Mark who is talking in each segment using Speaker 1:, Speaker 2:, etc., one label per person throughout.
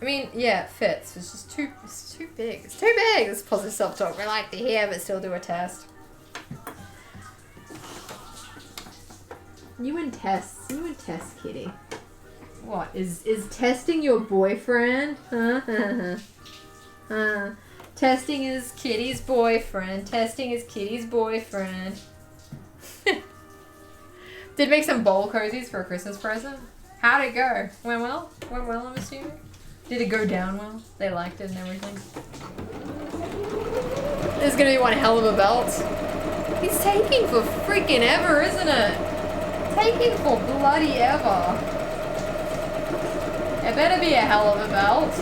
Speaker 1: I mean, yeah, it fits. It's just it's too big. It's too big. It's positive self-talk. We like to hear, but still do a test. You and Tess, kitty. What, is testing your boyfriend? Testing is Kitty's boyfriend. Testing is Kitty's boyfriend. Did make some bowl cozies for a Christmas present. How'd it go? Went well? Went well, I'm assuming? Did it go down well? They liked it and everything. This is gonna be one hell of a belt. He's taking for freaking ever, isn't it? Taking for bloody ever. It better be a hell of a belt.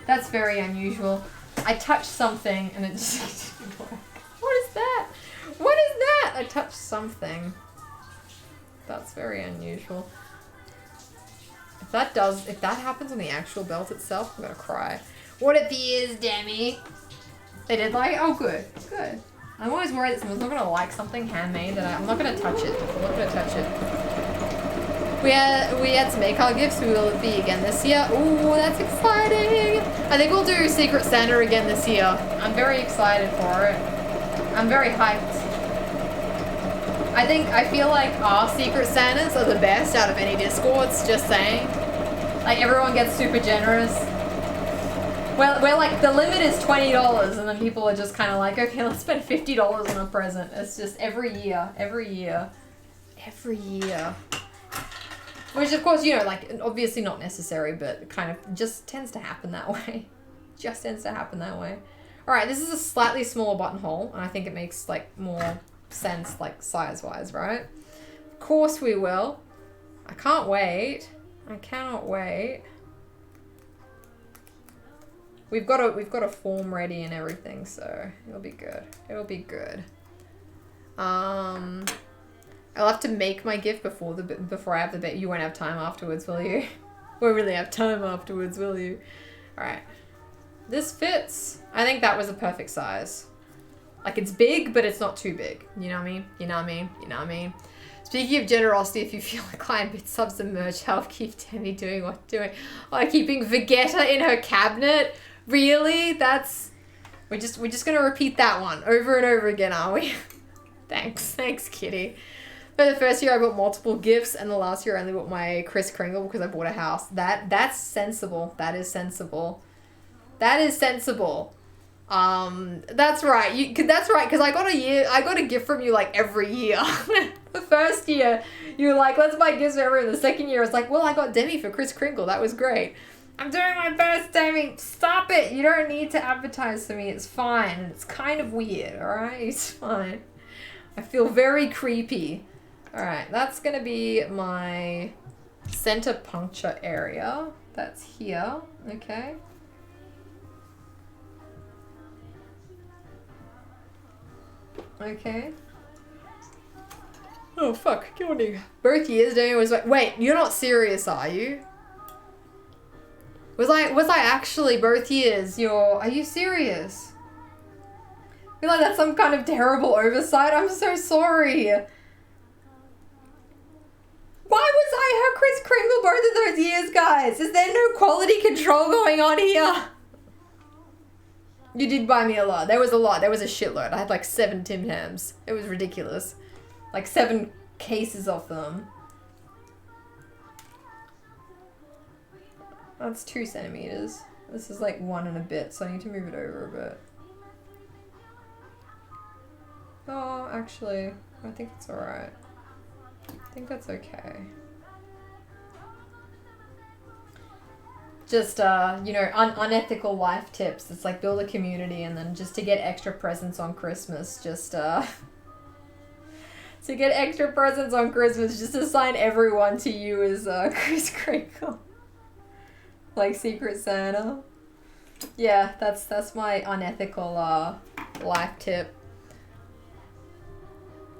Speaker 1: That's very unusual. I touched something and it just didn't work. What is that? What is that? I touched something. That's very unusual. If that happens on the actual belt itself, I'm gonna cry. What it is, Demi? They did like it? Oh, good. Good. I'm always worried that someone's not gonna like something handmade that I'm not gonna touch it. I'm not gonna touch it. We had to make our gifts. We will be again this year. Ooh, that's exciting. I think we'll do Secret Santa again this year. I'm very excited for it. I'm very hyped. I feel like our Secret Santas are the best out of any Discords, just saying. Like, everyone gets super generous. Well, we're like, the limit is $20, and then people are just kind of like, okay, let's spend $50 on a present. It's just every year. Which, of course, you know, like, obviously not necessary, but kind of just tends to happen that way. Alright, this is a slightly smaller buttonhole, and I think it makes, like, more sense, like, size-wise, right? Of course we will. I can't wait. I cannot wait. We've got a form ready and everything, so it'll be good. I'll have to make my gift before I have the bit. You won't have time afterwards, will you? Won't really have time afterwards, will you? Alright. This fits. I think that was a perfect size. Like, it's big, but it's not too big. You know what I mean? Speaking of generosity, if you feel inclined, bit subs and merch help keep Demi doing what doing. Oh, keeping Vegeta in her cabinet? Really? We're just gonna repeat that one over and over again, are we? Thanks, Kitty. For the first year I bought multiple gifts, and the last year I only bought my Kris Kringle because I bought a house. That's sensible. That is sensible. That's right. That's right, because I got a gift from you like every year. The first year you were like, let's buy gifts for everyone. The second year I was like, well, I got Demi for Kris Kringle. That was great. I'm doing my best, Demi. Stop it. You don't need to advertise for me. It's fine. It's kind of weird, alright? It's fine. I feel very creepy. Alright, that's gonna be my center puncture area. That's here. Okay. Okay. Oh, fuck. Yawning. Both years, Demi was like, wait, you're not serious, are you? Was I actually both years? Are you serious? I feel like that's some kind of terrible oversight. I'm so sorry. Why was I her Kris Kringle both of those years, guys? Is there no quality control going on here? You did buy me a lot. There was a lot. There was a shitload. I had like 7 Tim Tams. It was ridiculous. Like 7 cases of them. That's 2 centimeters. This is like 1 and a bit, so I need to move it over a bit. Oh, actually, I think it's alright. I think that's okay. Just, you know, unethical life tips. It's like build a community, and then just to get extra presents on Christmas, just, to get extra presents on Christmas, just assign everyone to you as, Kris Kringle. Like Secret Santa. Yeah, that's my unethical, life tip.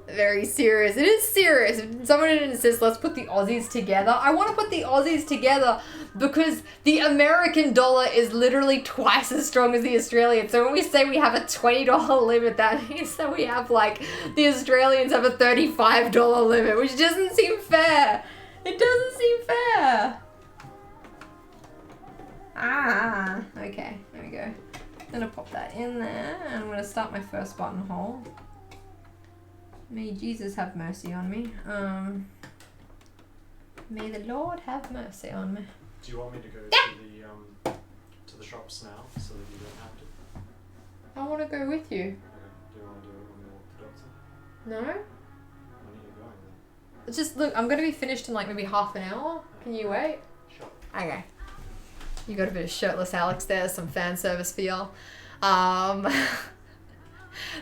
Speaker 1: Very serious. It is serious. If someone didn't insist, let's put the Aussies together. I want to put the Aussies together, because the American dollar is literally twice as strong as the Australian. So when we say we have a $20 limit, that means that we have like, the Australians have a $35 limit, which doesn't seem fair. It doesn't seem fair. Ah, okay, there we go. I'm gonna pop that in there, and I'm gonna start my first buttonhole. May Jesus have mercy on me. May the Lord have mercy on me.
Speaker 2: Do you want me to go to the shops now so that you don't have to?
Speaker 1: I want to go with you.
Speaker 2: Okay. Do you want to do it when you walk the dogs in?
Speaker 1: No?
Speaker 2: When are you going then?
Speaker 1: Just look, I'm gonna be finished in like maybe half an hour. Can you wait?
Speaker 2: Sure.
Speaker 1: Okay. You got a bit of shirtless Alex there, some fan service for y'all.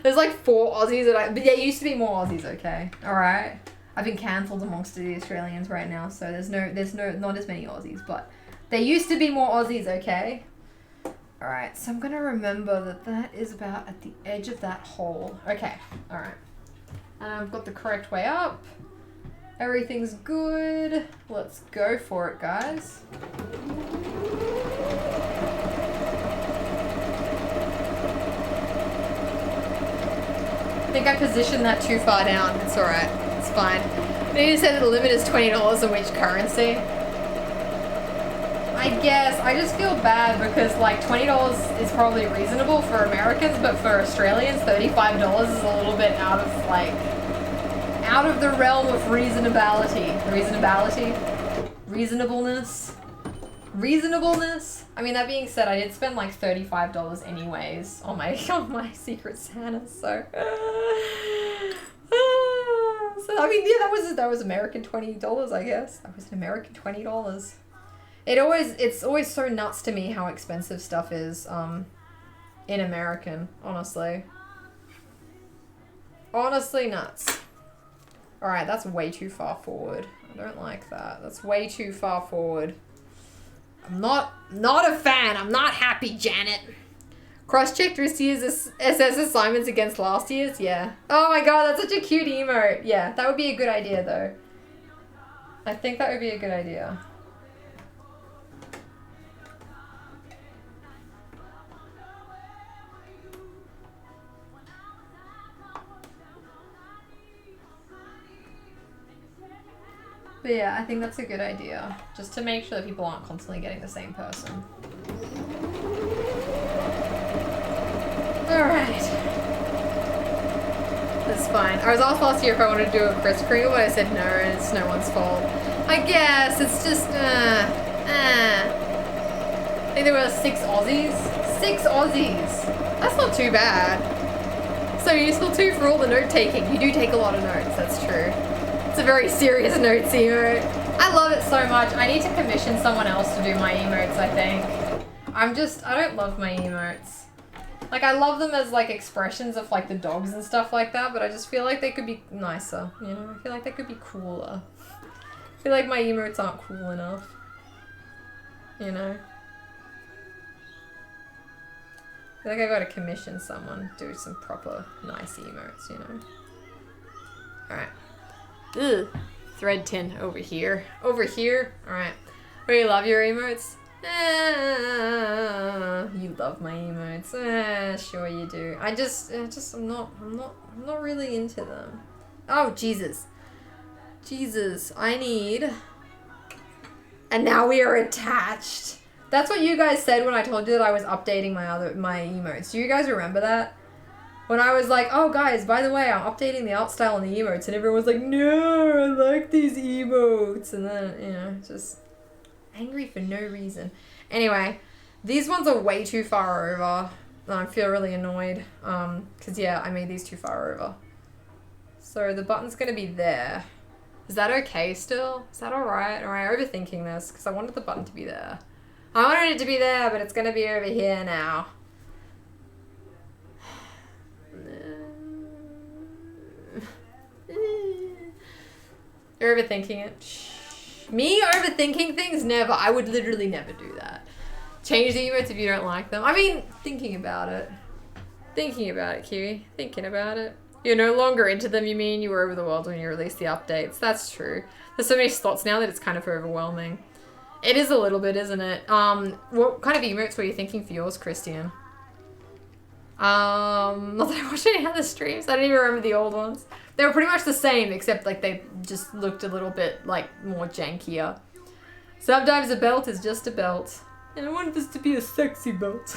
Speaker 1: There's like 4 Aussies but there used to be more Aussies, okay? Alright. I've been cancelled amongst the Australians right now, so there's not as many Aussies, but there used to be more Aussies, okay? Alright, so I'm gonna remember that is about at the edge of that hole. Okay, alright. And I've got the correct way up. Everything's good. Let's go for it, guys. I think I positioned that too far down. It's alright. It's fine. They just said that the limit is $20 in which currency. I guess. I just feel bad because like $20 is probably reasonable for Americans, but for Australians, $35 is a little bit out of the realm of reasonability. Reasonableness. I mean, that being said, I did spend like $35 anyways on my Secret Santa, so. So I mean, yeah, that was American $20, I guess. That was an American $20. It's always so nuts to me how expensive stuff is in American, honestly. Honestly nuts. Alright, that's way too far forward. I don't like that. That's way too far forward. I'm not a fan. I'm not happy, Janet. Cross-check this year's SS assignments against last year's? Yeah. Oh my god, that's such a cute emote. Yeah, that would be a good idea, though. I think that would be a good idea. But yeah, I think that's a good idea. Just to make sure that people aren't constantly getting the same person. Alright. That's fine. I was asked last year if I wanted to do a Kris Kringle, but I said no, and it's no one's fault. I guess, it's just, I think there were 6 Aussies. 6 Aussies! That's not too bad. So useful too for all the note-taking. You do take a lot of notes, that's true. It's a very serious notes emote. I love it so much. I need to commission someone else to do my emotes, I think. I don't love my emotes. Like, I love them as, like, expressions of, like, the dogs and stuff like that, but I just feel like they could be nicer, you know? I feel like they could be cooler. I feel like my emotes aren't cool enough. You know? I feel like I gotta commission someone to do some proper nice emotes, you know? Alright. Ugh. Thread tin over here. Over here? Alright. Where you love your emotes? You love my emotes. Sure you do. I'm not really into them. Oh, Jesus. Jesus, I need... And now we are attached. That's what you guys said when I told you that I was updating my emotes. Do you guys remember that? When I was like, oh guys, by the way, I'm updating the art style and the emotes, and everyone was like, no, I like these emotes. And then, you know, just angry for no reason. Anyway, these ones are way too far over. I feel really annoyed. Because yeah, I made these too far over. So the button's gonna be there. Is that okay still? Is that alright? Alright, overthinking this, because I wanted the button to be there. I wanted it to be there, but it's gonna be over here now. You're overthinking it. Shh. Me overthinking things? Never. I would literally never do that. Change the emotes if you don't like them. I mean, thinking about it. Thinking about it, Kiwi. Thinking about it. You're no longer into them, you mean? You were over the world when you released the updates. That's true. There's so many slots now that it's kind of overwhelming. It is a little bit, isn't it? What kind of emotes were you thinking for yours, Christian? Not that I watched any other streams. I don't even remember the old ones. They were pretty much the same, except like they just looked a little bit like more jankier. Sometimes a belt is just a belt. And I wanted this to be a sexy belt.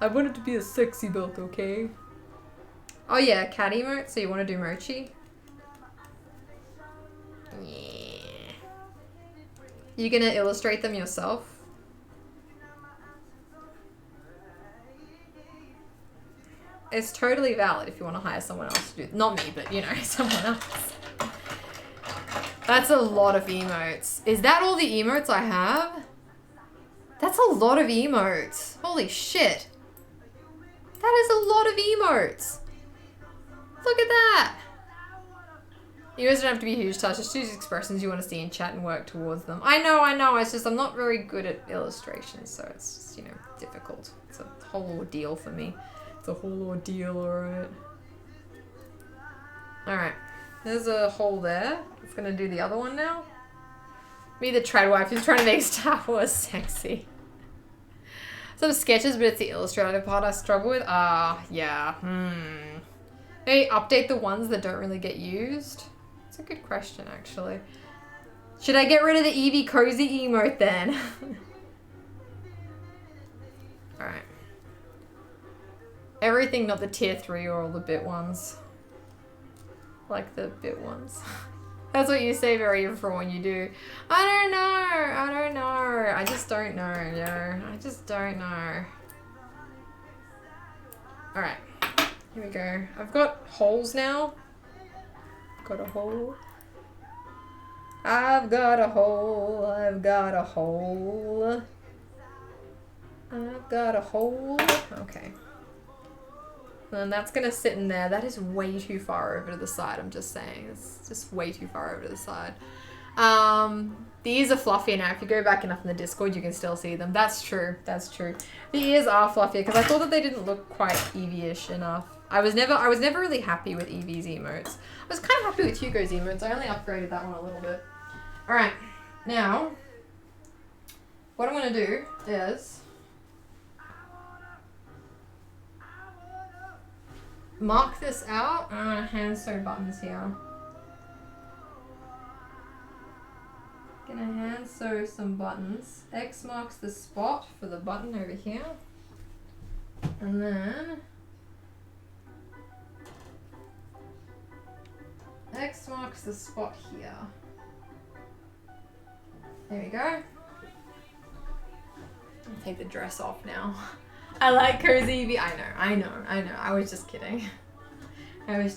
Speaker 1: I want it to be a sexy belt, okay? Oh yeah, cat emote, so you want to do Mochi? Yeah. You gonna illustrate them yourself? It's totally valid if you want to hire someone else to do. Not me, but you know, someone else. That's a lot of emotes. Is that all the emotes I have? That's a lot of emotes. Holy shit. That is a lot of emotes. Look at that. You guys don't have to be huge touch. Just choose expressions you want to see in chat and work towards them. I know. It's just I'm not very good at illustrations, so it's just, you know, difficult. It's a whole ordeal for me. It's a whole ordeal, alright. Alright. There's a hole there. It's gonna do the other one now. Me, the trad wife, who's trying to make Star Wars sexy. Some sketches, but it's the illustrative part I struggle with. Yeah. Maybe update the ones that don't really get used. It's a good question, actually. Should I get rid of the Eevee cozy emote then? Alright. Everything, not the tier 3 or all the bit ones. Like the bit ones. That's what you say, very even for when you do. I don't know. I just don't know, yo. I just don't know. Alright. Here we go. I've got holes now. Got a hole. I've got a hole. I've got a hole. I've got a hole. Okay. And that's gonna sit in there. That is way too far over to the side, I'm just saying. It's just way too far over to the side. The ears are fluffier now. If you go back enough in the Discord, you can still see them. That's true. That's true. The ears are fluffier because I thought that they didn't look quite Eevee-ish enough. I was never really happy with Eevee's emotes. I was kind of happy with Hugo's emotes. I only upgraded that one a little bit. Alright. Now, what I'm gonna do is mark this out. I'm gonna hand sew buttons here. Gonna hand sew some buttons. X marks the spot for the button over here. And then X marks the spot here. There we go. I'll take the dress off now. I like cozy Eevee. I know. I was just kidding. I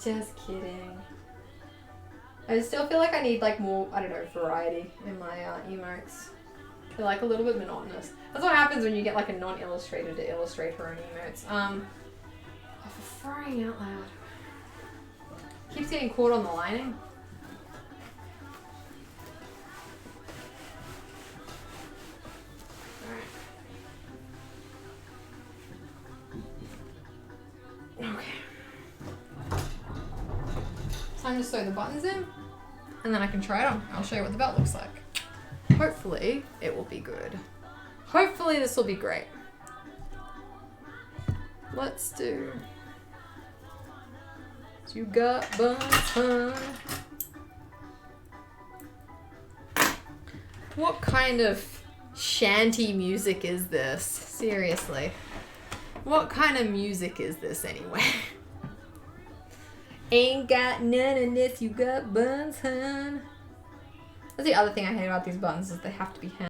Speaker 1: still feel like I need like more, I don't know, variety in my emotes. They're like a little bit monotonous. That's what happens when you get like a non-illustrator to illustrate her own emotes. Oh, for crying out loud. Keeps getting caught on the lining. Okay. Time to sew the buttons in, and then I can try it on. I'll show you what the belt looks like. Hopefully, it will be good. Hopefully, this will be great. Let's do. You got buns, huh? What kind of shanty music is this? Seriously. What kind of music is this anyway? Ain't got none of this, you got buns, hun. That's the other thing I hate about these buttons is they have to be hand